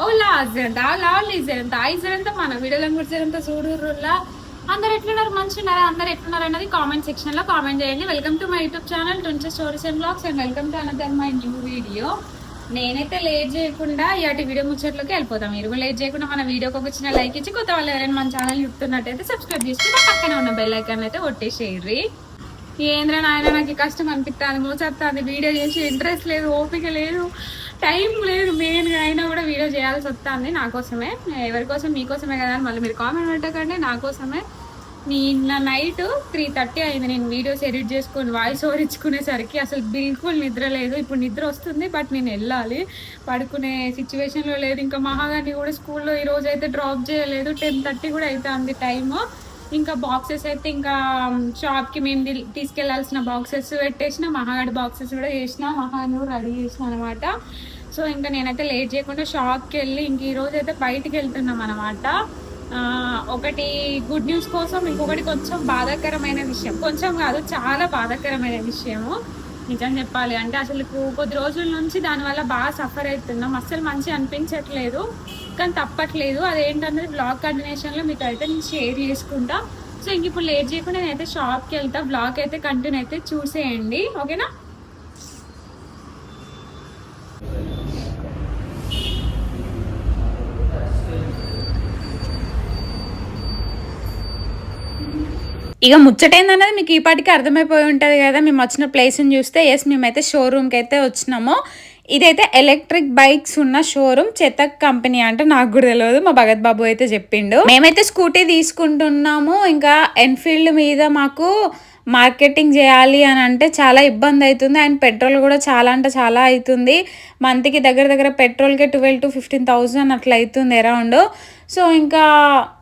Ola జరంత Lal జరంత I జరంత మన వీడియోలో కూడా జరంత చూడుర్రులా అందరు ఎట్లున్నారు మంచిన్నారా అందరు ఎట్లున్నారు అన్నది కామెంట్ సెక్షన్ లో కామెంట్ చేయండి. Welcome to my YouTube channel టుంచే stories and blogs and welcome to another my new video. నేనైతే లేట్ చేయకుండా ఇలాంటి వీడియో ముచ్చట్లోకి వెళ్ళిపోతాం. మీరు లేట్ చేయకుండా మన వీడియోకి ఒక చిన్న లైక్ ఇచ్చి కొత్త వాళ్ళు ఎవరైనా మన ఛానల్ చూస్తున్నట్టయితే సబ్స్క్రైబ్ చేసుకుని పక్కనే ఉన్న బెల్ ఐకాన్ అయితే కొట్టేసేయండి. ఏంద్ర నాయన నాకు కష్టం అనిపిస్తుంది, మోసేస్తుంది, వీడియో చేసి ఇంట్రెస్ట్ లేదు, ఓపిక లేదు, టైం లేదు, మెయిన్గా అయినా కూడా వీడియో చేయాల్సి వస్తుంది. నా కోసమే, ఎవరి కోసం మీకోసమే కదా అని మళ్ళీ మీరు కామెంట్ పెట్టకండి. నా కోసమే నిన్న నైట్ 3:30 అయింది నేను వీడియోస్ ఎడిట్ చేసుకొని వాయిస్ ఓవర్ ఇచ్చుకునేసరికి. అసలు బిల్కుల్ నిద్ర లేదు. ఇప్పుడు నిద్ర వస్తుంది బట్ నేను వెళ్ళాలి, పడుకునే సిచ్యువేషన్లో లేదు. ఇంకా మహాగాని కూడా స్కూల్లో ఈరోజు అయితే డ్రాప్ చేయలేదు. 10:30 కూడా అవుతుంది టైము. ఇంకా బాక్సెస్ అయితే ఇంకా షాప్కి మేము తీసుకెళ్లాల్సిన బాక్సెస్ పెట్టేసిన, మహాగడి బాక్సెస్ కూడా చేసిన, మహాను రెడీ చేసిన అనమాట. సో ఇంకా నేనైతే లేట్ చేయకుండా షాప్కి వెళ్ళి ఇంక ఈరోజు అయితే బయటికి వెళ్తున్నాం అనమాట. ఒకటి గుడ్ న్యూస్ కోసం, ఇంకొకటి కొంచెం బాధాకరమైన విషయం. కొంచెం కాదు, చాలా బాధాకరమైన విషయము నిజం చెప్పాలి అంటే. అసలు కొద్ది రోజుల నుంచి దానివల్ల బాగా సఫర్ అవుతున్నాం. అస్సలు మంచి అనిపించట్లేదు కానీ తప్పట్లేదు. అదేంటన్నది బ్లాగ్ కంటిన్యూషన్లో మీకు అయితే నేను షేర్ చేసుకుంటా. సో ఇంక ఇప్పుడు లేట్ చేయకుండా నేనైతే షాప్కి వెళ్తా. బ్లాగ్ అయితే కంటిన్యూ అయితే చూసేయండి, ఓకేనా? ఇక ముచ్చటైందన్నది మీకు ఈ పాటికి అర్థమైపోయి ఉంటుంది కదా. మేము వచ్చిన ప్లేస్ని చూస్తే ఎస్ మేమైతే షోరూమ్కి అయితే వచ్చినాము. ఇదైతే ఎలక్ట్రిక్ బైక్స్ ఉన్న షోరూమ్, చేతక్ కంపెనీ అంటే నాకు కూడా తెలియదు, మా భగత్ బాబు అయితే చెప్పిండు. మేమైతే స్కూటీ తీసుకుంటున్నాము. ఇంకా ఎన్ఫీల్డ్ మీద మాకు మార్కెటింగ్ చేయాలి అని అంటే చాలా ఇబ్బంది అవుతుంది. అండ్ పెట్రోల్ కూడా చాలా అంటే చాలా అవుతుంది. మంత్కి దగ్గర పెట్రోల్కే 12,000 to 15,000 అట్లా అవుతుంది అరౌండ్. సో ఇంకా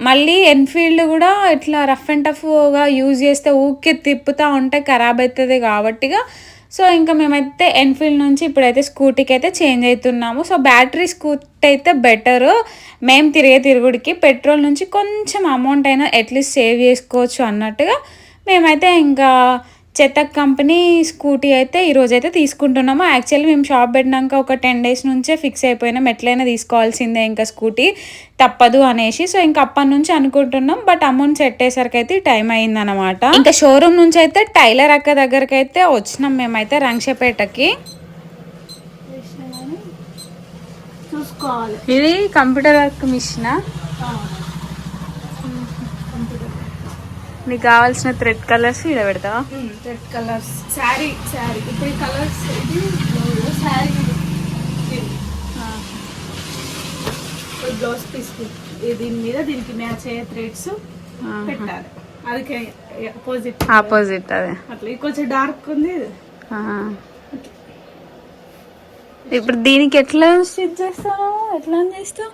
మళ్ళీ ఎన్ఫీల్డ్ కూడా ఇట్లా రఫ్ అండ్ టఫ్గా యూజ్ చేస్తే ఊరికే తిప్పుతూ ఉంటే ఖరాబ్ అవుతుంది కాబట్టిగా. సో ఇంకా మేమైతే ఎన్ఫీల్డ్ నుంచి ఇప్పుడైతే స్కూటీకి అయితే చేంజ్ అవుతున్నాము. సో బ్యాటరీ స్కూటీ అయితే బెటరు. మేము తిరుగుడికి పెట్రోల్ నుంచి కొంచెం అమౌంట్ అయినా అట్లీస్ట్ సేవ్ చేసుకోవచ్చు అన్నట్టుగా మేమైతే ఇంకా చేతక్ కంపెనీ స్కూటీ అయితే ఈరోజైతే తీసుకుంటున్నాము. యాక్చువల్లీ మేము షాప్ పెట్టినాక ఒక 10 days నుంచే ఫిక్స్ అయిపోయినాం ఎట్లయినా తీసుకోవాల్సిందే ఇంకా స్కూటీ, తప్పదు అనేసి. సో ఇంకా అప్పటి నుంచి అనుకుంటున్నాం బట్ అమౌంట్ సెట్ అయ్యేసరికి అయితే టైం అయిందనమాట. ఇంకా షోరూమ్ నుంచి అయితే టైలర్ అక్క దగ్గరికి అయితే వచ్చినాం మేమైతే రంగశపేటకి. ఇది కంప్యూటర్ వర్క్ మిషన్. నీకు కావాల్సిన థ్రెడ్ కలర్స్ ఇక్కడ పెడతావా? థ్రెడ్ కలర్స్ శారీ ఇప్పుడు ఈ కలర్స్ ఇది శారీ బ్లౌజ్ పీస్ దీని మీద దీనికి మ్యాచ్ అయ్యే థ్రెడ్స్ పెట్టాలి. అది ఆపోజిట్ అదే అట్లా ఇది కొంచెం డార్క్ ఉంది. ఇప్పుడు దీనికి ఎట్లా స్టిచ్ చేస్తావు? ఎట్లా చేస్తావు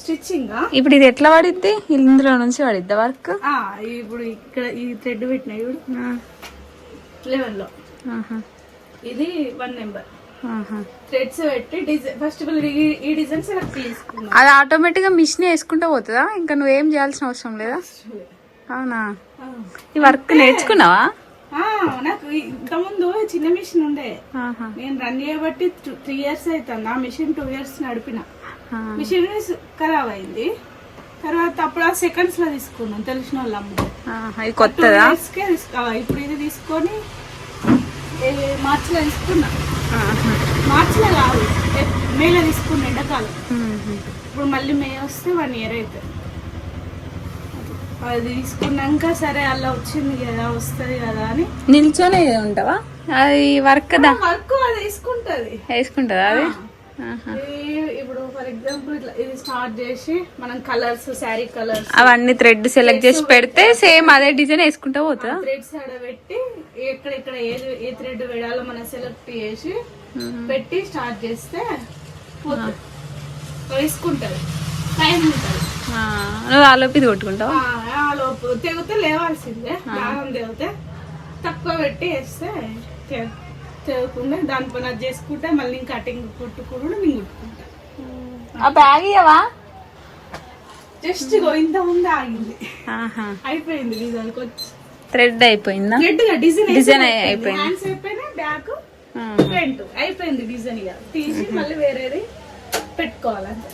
స్టిచ్చింగ్? ఇప్పుడు ఇది ఎట్లా పడిద్ది? ఇందులో నుంచి పడిద్దా వర్క్? ఇప్పుడు ఇక్కడ ఈ థ్రెడ్ పెట్టినా ఇప్పుడు 11 లో, ఇది 1 నెంబర్ థ్రెడ్స్ పెట్టి డిజైన్ ఫస్ట్ ఈ డిజైన్ సెలెక్ట్ చేసుకున్నా. అది ఆటోమేటిక్ గా మిషన్ వేసుకుంటా పోతుందా? ఇంకా నువ్వేం చేయాల్సిన అవసరం లేదా? అవునా? ఈ వర్క్ నేర్చుకున్నావా? నాకు ఇంతకుముందు చిన్న మిషన్ ఉండే, నేను రన్ చేయబట్టి 3 years అవుతుంది. ఆ మిషన్ 2 years నడిపిన. మిషన్ ఖరాబ్ అయింది. తర్వాత అప్పుడు ఆ సెకండ్స్ లో తీసుకున్నాను, తెలిసిన వాళ్ళు అమ్మ. కొత్తదా? ఇప్పుడు ఇది తీసుకొని మార్చిలో తీసుకున్నా. మార్చిలో కాదు, మేలో తీసుకున్నా ఎండాకాలం. ఇప్పుడు మళ్ళీ మే వస్తే 1 year అవుతుంది. అది తీసుకున్నాక సరే అలా వచ్చింది కదా, వస్తుంది కదా అని నిల్చొనే ఉంటావా? అది వర్క్ వర్క్ అది వేసుకుంటదా అది? ఇప్పుడు ఫర్ ఎగ్జాంపుల్ ఇట్లా ఇది స్టార్ట్ చేసి మనం కలర్స్, శారీ కలర్స్ అవన్నీ థ్రెడ్ సెలెక్ట్ చేసి పెడితే సేమ్ అదే డిజైన్ వేసుకుంటా పోతుందా? థ్రెడ్స్ ఆడబెట్టి ఎక్కడెక్కడ ఏ థ్రెడ్ వేయాలో మనం సెలెక్ట్ చేసి పెట్టి స్టార్ట్ చేస్తే వేసుకుంటది. టైం ఉంటుంది. నువ్వు ఆలోపు ఇది కొట్టుకుంటావా? ఆలోపు తెగితే లేవాల్సిందే. దారం తెగితే తక్కువ పెట్టి వేస్తే తెగకుండా దానిపైన చేసుకుంటే మళ్ళీ కటింగ్ కుట్టుకుడు నేను కుట్టుకుంటా. ఆ బ్యాగ్ ఇవ్వవా? జస్ట్ ఇంత ముందు ఆగింది, అయిపోయింది. డిజైన్ థ్రెడ్ అయిపోయిందా? డిజైన్ అయిపోయింది. హ్యాండ్స్ అయిపోయినా, బ్యాక్ ఫ్రంట్ అయిపోయింది. డిజైన్ తీసి మళ్ళీ వేరేది పెట్టుకోవాలంటే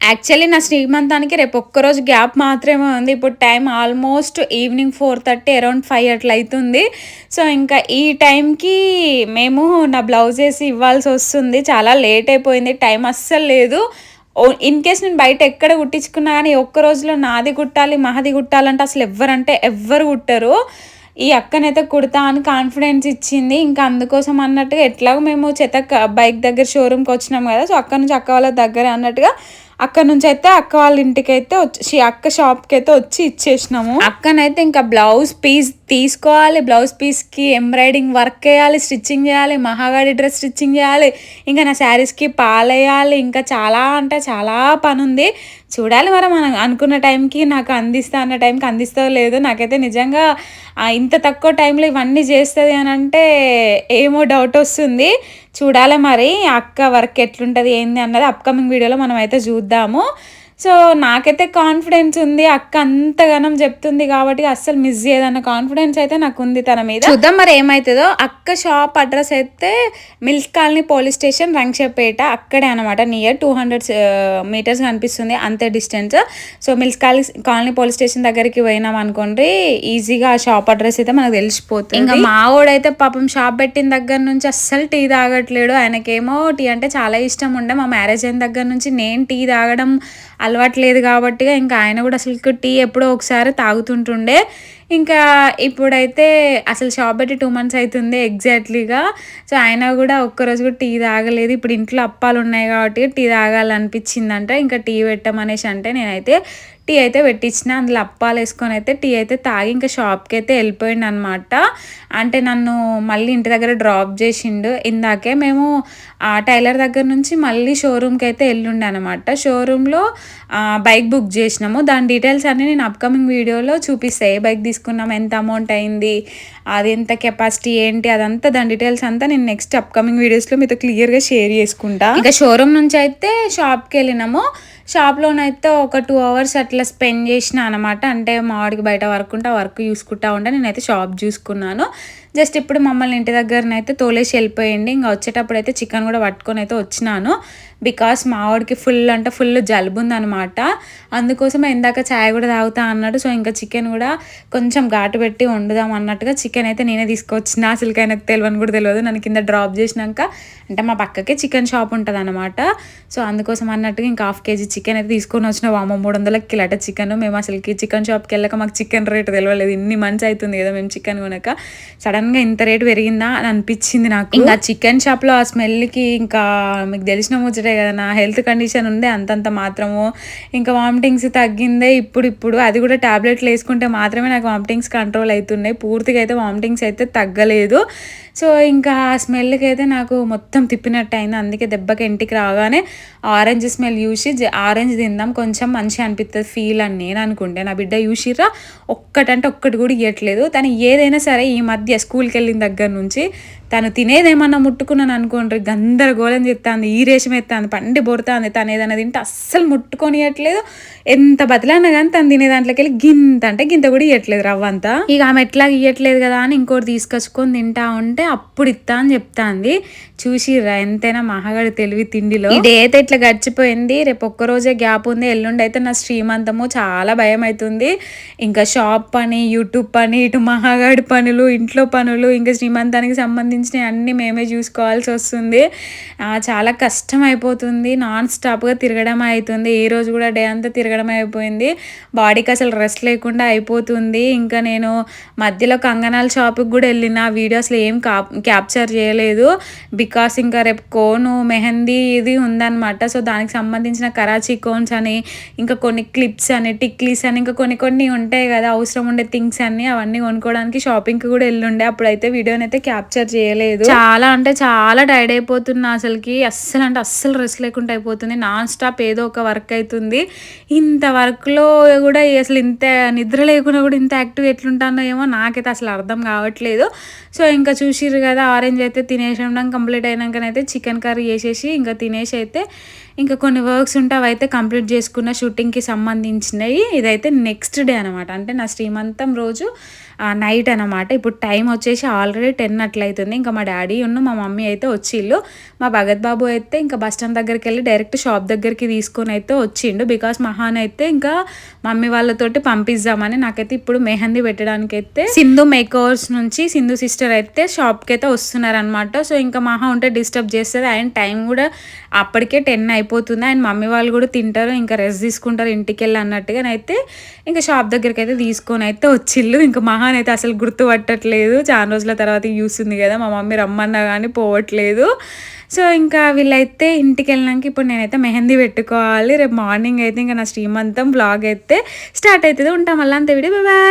యాక్చువల్లీ నా శ్రీమంతానికి రేపు ఒక్కరోజు గ్యాప్ మాత్రమే ఉంది. ఇప్పుడు టైం ఆల్మోస్ట్ ఈవినింగ్ 4:30 అరౌండ్ 5 అట్లా అవుతుంది. సో ఇంకా ఈ టైంకి మేము నా బ్లౌజ్ వేసి ఇవ్వాల్సి వస్తుంది. చాలా లేట్ అయిపోయింది, టైం అస్సలు లేదు. ఇన్ కేస్ నేను బయట ఎక్కడ కుట్టించుకున్నా కానీ ఒక్క రోజులో నాది కుట్టాలి మహది కుట్టాలంటే అసలు ఎవ్వరు కుట్టరు. ఈ అక్కనైతే కుడతా అని కాన్ఫిడెన్స్ ఇచ్చింది. ఇంకా అందుకోసం అన్నట్టుగా ఎట్లాగో మేము బైక్ దగ్గర షోరూమ్కి వచ్చినాం కదా, సో అక్కడ నుంచి అక్క వాళ్ళ దగ్గర అన్నట్టుగా అక్కడ నుంచి అయితే అక్క వాళ్ళ ఇంటికి అయితే వచ్చి అక్క షాప్కి అయితే వచ్చి ఇచ్చేసినాము. అక్కనైతే ఇంకా బ్లౌజ్ పీస్ తీసుకోవాలి, బ్లౌజ్ పీస్కి ఎంబ్రాయిడింగ్ వర్క్ వేయాలి, స్టిచ్చింగ్ చేయాలి, మహాగాడి డ్రెస్ స్టిచ్చింగ్ చేయాలి, ఇంకా నా శారీస్కి పాలేయాలి, ఇంకా చాలా అంటే చాలా పని ఉంది. చూడాలి మరి మనం అనుకున్న టైంకి నాకు అందిస్తా అన్న టైంకి అందిస్తో లేదు. నాకైతే నిజంగా ఇంత తక్కువ టైంలో ఇవన్నీ చేస్తుంది అని అంటే ఏమో డౌట్ వస్తుంది. చూడాలి మరి అక్క వర్క్ ఎట్లుంటుంది ఏంది అన్నది అప్కమింగ్ వీడియోలో మనం అయితే చూద్దాము. సో నాకైతే కాన్ఫిడెన్స్ ఉంది, అక్క అంతగానం చెప్తుంది కాబట్టి అస్సలు మిస్ చేయదన్న కాన్ఫిడెన్స్ అయితే నాకు ఉంది తన మీద. చూద్దాం మరి ఏమవుతుందో. అక్క షాప్ అడ్రస్ అయితే మిల్క్ కాలనీ పోలీస్ స్టేషన్, రంగశేపేట, అక్కడే అనమాట. నియర్ 200 మీటర్స్ కనిపిస్తుంది అంతే distance. So milk colony police station దగ్గరికి పోయినాం అనుకోండి, ఈజీగా ఆ షాప్ అడ్రస్ అయితే మనకు తెలిసిపోతుంది. ఇంకా మా వాడైతే పాపం షాప్ పెట్టిన దగ్గర నుంచి అస్సలు టీ తాగట్లేడు. ఆయనకేమో టీ అంటే చాలా ఇష్టం ఉండే. మా మ్యారేజ్ అయిన దగ్గర నుంచి నేను టీ తాగడం అలవాట్లేదు కాబట్టి ఇంకా ఆయన కూడా అసలు టీ ఎప్పుడో ఒకసారి తాగుతుంటుండే. ఇంకా ఇప్పుడైతే అసలు షాప్ పెట్టి 2 months అవుతుంది ఎగ్జాక్ట్లీగా. సో ఆయన కూడా ఒక్కరోజు కూడా టీ తాగలేదు. ఇప్పుడు ఇంట్లో అప్పాలు ఉన్నాయి కాబట్టి టీ తాగాలనిపించిందంట. ఇంకా టీ పెట్టమనేసి అంటే నేనైతే టీ అయితే పెట్టించిన, అందులో అప్పాలు వేసుకొని అయితే టీ అయితే తాగి ఇంకా షాప్కి అయితే వెళ్ళిపోయిండు అనమాట. అంటే నన్ను మళ్ళీ ఇంటి దగ్గర డ్రాప్ చేసిండు. ఇందాకే మేము టైలర్ దగ్గర నుంచి మళ్ళీ షోరూమ్కి అయితే వెళ్ళుండే అనమాట. షోరూంలో బైక్ బుక్ చేసినాము. దాని డీటెయిల్స్ అన్నీ నేను అప్కమింగ్ వీడియోలో చూపిస్తాయి. ఏ బైక్ తీసుకున్నాం, ఎంత అమౌంట్ అయింది, అది ఎంత కెపాసిటీ ఏంటి, అదంతా దాని డీటెయిల్స్ అంతా నేను నెక్స్ట్ అప్కమింగ్ వీడియోస్లో మీతో క్లియర్గా షేర్ చేసుకుంటా. ఇంకా షోరూమ్ నుంచి అయితే షాప్కి వెళ్ళినాము. షాప్లోనైతే ఒక 2 hours అట్లా స్పెండ్ చేసిన అనమాట. అంటే మా వాడికి బయట వర్క్ ఉంటే ఆ వర్క్ చూసుకుంటా ఉంటే నేనైతే షాప్ చూసుకున్నాను. జస్ట్ ఇప్పుడు మమ్మల్ని ఇంటి దగ్గరనైతే తోలేసి వెళ్ళిపోయింది. ఇంకా వచ్చేటప్పుడు అయితే చికెన్ కూడా పట్టుకొని అయితే వచ్చినాను. బికాస్ మా వాడికి ఫుల్ జలుబు ఉందనమాట. అందుకోసం ఇందాక ఛాయ్ కూడా తాగుతా అన్నాడు. సో ఇంకా చికెన్ కూడా కొంచెం ఘాటు పెట్టి వండుదాం అన్నట్టుగా చికెన్ అయితే నేనే తీసుకొచ్చిన. అసలు ఆయనకు తెలియని కూడా తెలియదు. నన్ను కింద డ్రాప్ చేసినాక, అంటే మా పక్కకే చికెన్ షాప్ ఉంటుంది అనమాట. సో అందుకోసం అన్నట్టుగా ఇంకా 1/2 kg చికెన్ అయితే తీసుకొని వచ్చిన. 300 కిలోట చికెన్. మేము అసలుకి చికెన్ షాప్కి వెళ్ళక మాకు చికెన్ రేట్ తెలియలేదు. ఇన్ని మంత్స్ అవుతుంది కదా మేము చికెన్ కొనక. సడన్గా ఇంత రేటు పెరిగిందా అని అనిపించింది నాకు. ఇంకా చికెన్ షాప్లో ఆ స్మెల్కి ఇంకా మీకు తెలిసిన ముచ్చటే కదా, నా హెల్త్ కండిషన్ ఉండే అంతంత మాత్రము. ఇంకా వామిటింగ్స్ తగ్గిందే ఇప్పుడు. అది కూడా టాబ్లెట్లు వేసుకుంటే మాత్రమే నాకు వామిటింగ్స్ కంట్రోల్ అవుతున్నాయి. పూర్తిగా అయితే వామిటింగ్స్ అయితే తగ్గలేదు. సో ఇంకా ఆ స్మెల్కి అయితే నాకు మొత్తం తిప్పినట్టు అయింది. అందుకే దెబ్బకి ఇంటికి రాగానే ఆరెంజ్ స్మెల్ చూసి ఆరెంజ్ తిందాం కొంచెం మంచిగా అనిపిస్తుంది ఫీల్ అని నేను అనుకుంటే. నా బిడ్డ చూసిరా ఒక్కటంటే ఒక్కటి కూడా ఇవ్వట్లేదు. తను ఏదైనా సరే ఈ మధ్య స్కూల్కి వెళ్ళిన దగ్గర నుంచి తను తినేదేమన్నా ముట్టుకున్నాను అనుకోండి గందరగోళం చెప్తాంది, ఈ రేషం ఎత్తాంది, పండి బొరుతాంది. తను ఏదైనా తింటే అస్సలు ముట్టుకొనియట్లేదు. ఎంత బతిలాన్నా కానీ తను తినే దాంట్లోకి వెళ్ళి గింత అంటే గింత కూడా ఇవ్వట్లేదు రవ్వంతా. ఇక ఆమె ఎట్లా ఇవ్వట్లేదు కదా అని ఇంకోటి తీసుకొచ్చుకొని తింటా ఉంటే అప్పుడు ఇస్తా అని చెప్తాంది. చూసిర్రా ఎంతైనా మహాగడి తెలివి తిండిలో. ఇదైతే ఇట్లా గడిచిపోయింది. రేపు ఒక్కరోజే గ్యాప్ ఉంది. ఎల్లుండి అయితే నా శ్రీమంతము. చాలా భయం అవుతుంది. ఇంకా షాప్ పని, యూట్యూబ్ పని, ఇటు మహాగడి పనులు, ఇంట్లో పనులు, ఇంకా శ్రీమంతానికి సంబంధించిన అన్నీ మేమే చూసుకోవాల్సి వస్తుంది. చాలా కష్టం అయిపోతుంది. నాన్ స్టాప్గా తిరగడం అవుతుంది. ఈ రోజు కూడా డే అంతా తిరగడం అయిపోయింది. బాడీకి అసలు రెస్ట్ లేకుండా అయిపోతుంది. ఇంకా నేను మధ్యలో కంగనాల షాప్కి కూడా వెళ్ళిన. వీడియో అసలు ఏం క్యాప్చర్ చేయలేదు. బికాస్ ఇంకా రేపు కోను మెహందీ ఇది ఉందన్నమాట. సో దానికి సంబంధించిన కరాచీ కోన్స్ అని, ఇంకా కొన్ని క్లిప్స్ అని, టిక్లీస్ అని, ఇంకా కొన్ని ఉంటాయి కదా అవసరం ఉండే థింగ్స్ అన్ని, అవన్నీ కొనుక్కోవడానికి షాపింగ్కి కూడా వెళ్ళుండే. అప్పుడైతే వీడియోని అయితే క్యాప్చర్ చేయలేదు. చాలా అంటే చాలా టైర్డ్ అయిపోతున్నా. అసలుకి అస్సలు రెస్ట్ లేకుండా అయిపోతుంది. నాన్ స్టాప్ ఏదో ఒక వర్క్ అవుతుంది. ఇంత వర్క్లో కూడా అసలు ఇంత నిద్ర లేకుండా కూడా ఇంత యాక్టివ్ ఎట్లుంటానో ఏమో నాకైతే అసలు అర్థం కావట్లేదు. సో ఇంకా చూసిర్రు కదా ఆరెంజ్ అయితే తినేసడం కంప్లీట్ అయినాకనైతే చికెన్ కర్రీ చేసేసి ఇంకా తినేసి అయితే ఇంకా కొన్ని వర్క్స్ ఉంటే అవైతే కంప్లీట్ చేసుకున్న షూటింగ్కి సంబంధించినవి. ఇదైతే నెక్స్ట్ డే అనమాట, అంటే నా శ్రీమంతం రోజు నైట్ అనమాట. ఇప్పుడు టైం వచ్చేసి ఆల్రెడీ 10 అట్లయితుంది. ఇంకా మా డాడీ మా మమ్మీ అయితే వచ్చిళ్ళు. మా భగత్ బాబు అయితే ఇంకా బస్ స్టాండ్ దగ్గరికి వెళ్ళి డైరెక్ట్ షాప్ దగ్గరికి తీసుకొని అయితే వచ్చిండు. బికాస్ మహాన్ అయితే ఇంకా మమ్మీ వాళ్ళతోటి పంపిద్దామని. నాకైతే ఇప్పుడు మెహందీ పెట్టడానికి అయితే సింధు మేకర్స్ నుంచి సింధు సిస్టర్ అయితే షాప్కి అయితే వస్తున్నారనమాట. సో ఇంకా మహా ఉంటే డిస్టర్బ్ చేస్తుంది. అండ్ టైం కూడా అప్పటికే 10 అయిపోతుంది. అండ్ మమ్మీ వాళ్ళు కూడా తింటారు, ఇంకా రెస్ట్ తీసుకుంటారు ఇంటికి వెళ్ళి అన్నట్టుగా అయితే ఇంకా షాప్ దగ్గరికి అయితే తీసుకొని అయితే వచ్చిళ్ళు. ఇంకా మహాన్ అయితే అసలు గుర్తుపట్టట్లేదు, చాలా రోజుల తర్వాత చూస్తుంది కదా, మా మమ్మీ రమ్మన్నా కానీ పోవట్లేదు. సో ఇంకా వీళ్ళైతే ఇంటికి వెళ్ళినాక ఇప్పుడు నేనైతే మెహందీ పెట్టుకోవాలి. రేపు మార్నింగ్ అయితే ఇంకా నా శ్రీమంతం బ్లాగ్ అయితే స్టార్ట్ అవుతుంది. ఉంటాం మళ్ళీ అంతే వీడియో. బాయ్.